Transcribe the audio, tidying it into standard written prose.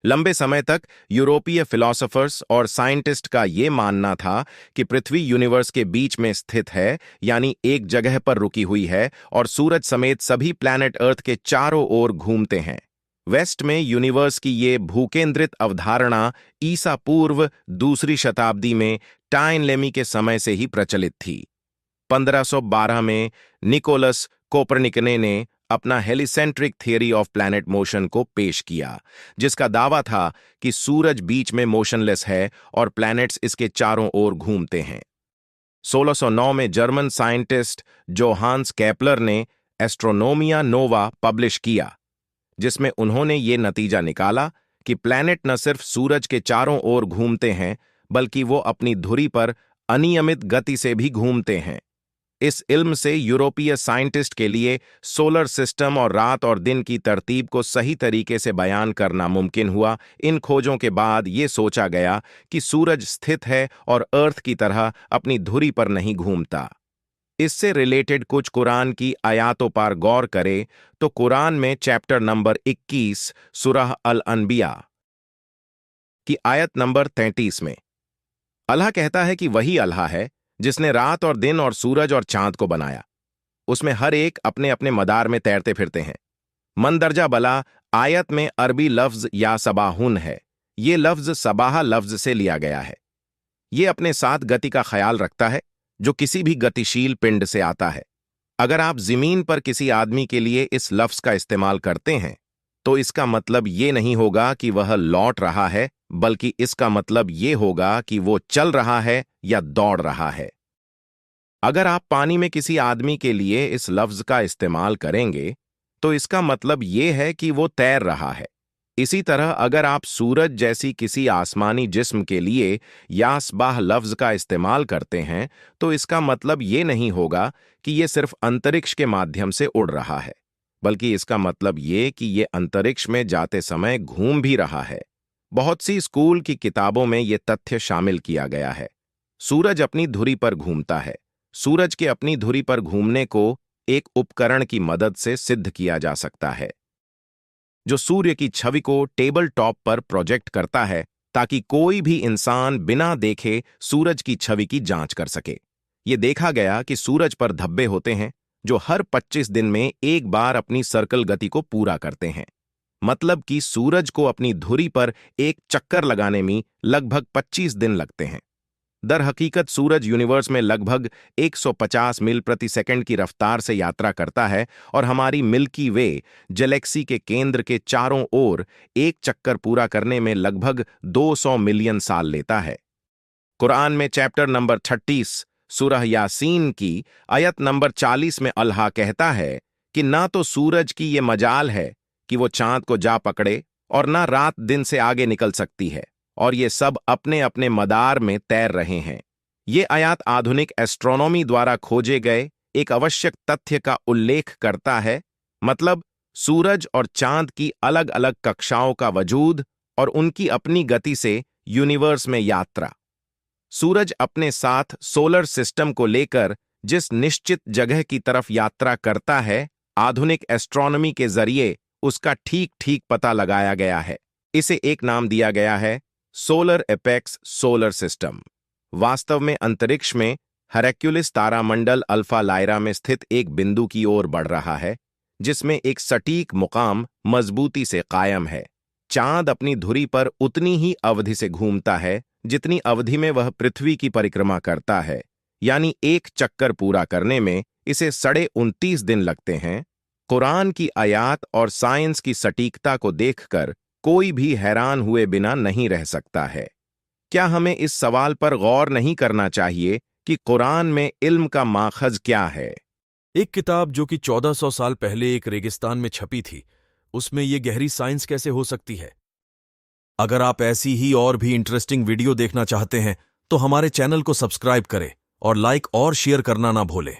लंबे समय तक यूरोपीय फिलोसोफर्स और साइंटिस्ट का ये मानना था कि पृथ्वी यूनिवर्स के बीच में स्थित है, यानी एक जगह पर रुकी हुई है, और सूरज समेत सभी प्लैनेट अर्थ के चारों ओर घूमते हैं। वेस्ट में यूनिवर्स की ये भूकेंद्रित अवधारणा ईसा पूर्व दूसरी शताब्दी में टाइनलेमी के समय से ही प्रचलित थी। 1512 में निकोलस कोपरनिकने ने अपना heliocentric theory of planet motion को पेश किया, जिसका दावा था कि सूरज बीच में मोशनलेस है और प्लैनेट्स इसके चारों ओर घूमते हैं। 1609 में जर्मन साइंटिस्ट जोहान्स केपलर ने एस्ट्रोनोमिया नोवा पब्लिश किया, जिसमें उन्होंने ये नतीजा निकाला कि प्लैनेट न सिर्फ सूरज के चारों ओर घूमते हैं, बल्कि वो अपनी धुरी पर अनियमित गति से भी घूमते हैं। इस इल्म से यूरोपीय साइंटिस्ट के लिए सोलर सिस्टम और रात और दिन की तरतीब को सही तरीके से बयान करना मुमकिन हुआ। इन खोजों के बाद ये सोचा गया कि सूरज स्थित है और अर्थ की तरह अपनी धुरी पर नहीं घूमता। इससे रिलेटेड कुछ कुरान की आयातों पर गौर करें तो कुरान में चैप्टर नंबर 21 सूरह अल अनबिया की आयत नंबर 33 में अल्लाह कहता है कि वही अल्लाह है जिसने रात और दिन और सूरज और चांद को बनाया। उसमें हर एक अपने अपने मदार में तैरते फिरते हैं। मंदरजा बला आयत में अरबी लफ्ज या सबाहुन है। ये लफ्ज सबाहा लफ्ज से लिया गया है। ये अपने साथ गति का ख्याल रखता है जो किसी भी गतिशील पिंड से आता है। अगर आप जमीन पर किसी आदमी के लिए इस लफ्ज का इस्तेमाल करते हैं तो इसका मतलब ये नहीं होगा कि वह लौट रहा है, बल्कि इसका मतलब ये होगा कि वो चल रहा है या दौड़ रहा है। अगर आप पानी में किसी आदमी के लिए इस लफ्ज का इस्तेमाल करेंगे तो इसका मतलब ये है कि वो तैर रहा है। इसी तरह अगर आप सूरज जैसी किसी आसमानी जिस्म के लिए यासबाह लफ्ज का इस्तेमाल करते हैं तो इसका मतलब ये नहीं होगा कि ये सिर्फ अंतरिक्ष के माध्यम से उड़ रहा है, बल्कि इसका मतलब ये कि ये अंतरिक्ष में जाते समय घूम भी रहा है। बहुत सी स्कूल की किताबों में ये तथ्य शामिल किया गया है। सूरज अपनी धुरी पर घूमता है। सूरज के अपनी धुरी पर घूमने को एक उपकरण की मदद से सिद्ध किया जा सकता है, जो सूर्य की छवि को टेबल टॉप पर प्रोजेक्ट करता है ताकि कोई भी इंसान बिना देखे सूरज की छवि की जांच कर सके। ये देखा गया कि सूरज पर धब्बे होते हैं जो हर 25 दिन में एक बार अपनी सर्कल गति को पूरा करते हैं। मतलब कि सूरज को अपनी धुरी पर एक चक्कर लगाने में लगभग 25 दिन लगते हैं। दर हकीकत सूरज यूनिवर्स में लगभग 150 मील प्रति सेकंड की रफ्तार से यात्रा करता है और हमारी मिल्की वे गैलेक्सी के केंद्र के चारों ओर एक चक्कर पूरा करने में लगभग 200 मिलियन साल लेता है। कुरान में चैप्टर नंबर 30 सूरह यासीन की आयत नंबर 40 में अल्लाह कहता है कि ना तो सूरज की ये मजाल है कि वो चांद को जा पकड़े और ना रात दिन से आगे निकल सकती है, और ये सब अपने अपने मदार में तैर रहे हैं। ये आयत आधुनिक एस्ट्रोनॉमी द्वारा खोजे गए एक आवश्यक तथ्य का उल्लेख करता है, मतलब सूरज और चांद की अलग अलग कक्षाओं का वजूद और उनकी अपनी गति से यूनिवर्स में यात्रा। सूरज अपने साथ सोलर सिस्टम को लेकर जिस निश्चित जगह की तरफ यात्रा करता है, आधुनिक एस्ट्रोनॉमी के जरिए उसका ठीक ठीक पता लगाया गया है। इसे एक नाम दिया गया है सोलर एपेक्स सोलर सिस्टम। वास्तव में अंतरिक्ष में हेरेक्युलिस तारामंडल अल्फा लायरा में स्थित एक बिंदु की ओर बढ़ रहा है, जिसमें एक सटीक मुकाम मजबूती से कायम है। चांद अपनी धुरी पर उतनी ही अवधि से घूमता है जितनी अवधि में वह पृथ्वी की परिक्रमा करता है, यानी एक चक्कर पूरा करने में इसे 29.5 दिन लगते हैं। कुरान की आयत और साइंस की सटीकता को देखकर कोई भी हैरान हुए बिना नहीं रह सकता है। क्या हमें इस सवाल पर गौर नहीं करना चाहिए कि कुरान में इल्म का माखज क्या है? एक किताब जो कि 1400 साल पहले एक रेगिस्तान में छपी थी, उसमें यह गहरी साइंस कैसे हो सकती है? अगर आप ऐसी ही और भी इंटरेस्टिंग वीडियो देखना चाहते हैं तो हमारे चैनल को सब्सक्राइब करें और लाइक और शेयर करना ना भूलें।